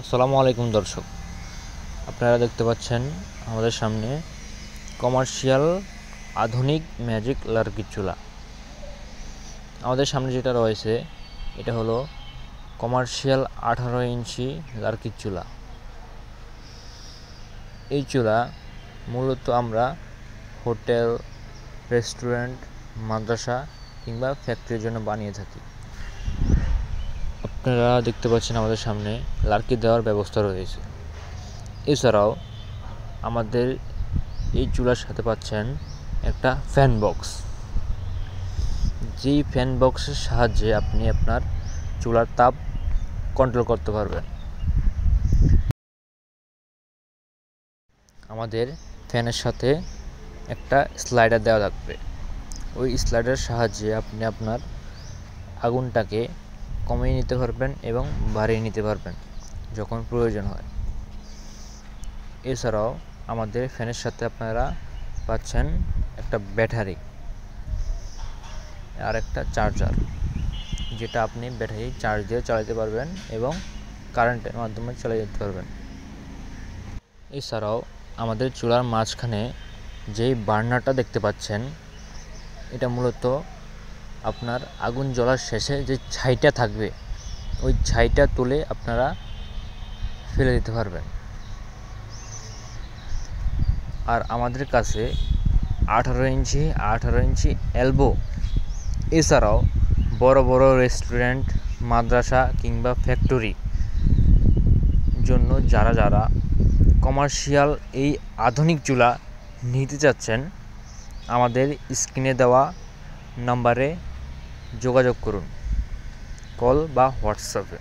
আসসালামু আলাইকুম দর্শক, আপনারা দেখতে পাচ্ছেন আমাদের সামনে কমার্শিয়াল আধুনিক ম্যাজিক লার্কির চুলা। আমাদের সামনে যেটা রয়েছে এটা হলো কমার্শিয়াল 18 ইঞ্চি লার্কির চুলা। এই চুলা মূলত আমরা হোটেল, রেস্টুরেন্ট, মাদ্রাসা কিংবা ফ্যাক্টরির জন্য বানিয়ে থাকি। আপনারা দেখতে পাচ্ছেন আমাদের সামনে লার্কি দেওয়ার ব্যবস্থা রয়েছে। এছাড়াও আমাদের এই চুলার সাথে পাচ্ছেন একটা ফ্যান বক্স, যেই ফ্যান বক্সের সাহায্যে আপনি আপনার চুলার তাপ কন্ট্রোল করতে পারবেন। আমাদের ফ্যানের সাথে একটা স্লাইডার দেওয়া থাকবে। ওই স্লাইডারের সাহায্যে আপনি আপনার আগুনটাকে কমিয়ে নিতে পারবেন এবং বাড়িয়ে নিতে পারবেন যখন প্রয়োজন হয়। এছাড়াও আমাদের ফ্যানের সাথে আপনারা পাচ্ছেন একটা ব্যাটারি আর একটা চার্জার, যেটা আপনি ব্যাটারি চার্জ দিয়ে চালাতে পারবেন এবং কারেন্টের মাধ্যমে চালিয়ে যেতে পারবেন। এছাড়াও আমাদের চুলার মাঝখানে যেই বার্নারটা দেখতে পাচ্ছেন, এটা মূলত আপনার আগুন জ্বলার শেষে যে ছাইটা থাকবে ওই ছাইটা তুলে আপনারা ফেলে দিতে পারবেন। আর আমাদের কাছে 18 ইঞ্চি এলবো, এছাড়াও বড় বড় রেস্টুরেন্ট, মাদ্রাসা কিংবা ফ্যাক্টরি জন্য যারা কমার্শিয়াল এই আধুনিক চুলা নিতে চাচ্ছেন, আমাদের স্ক্রিনে দেওয়া নাম্বারে যোগাযোগ করুন, কল বা হোয়াটসঅ্যাপে।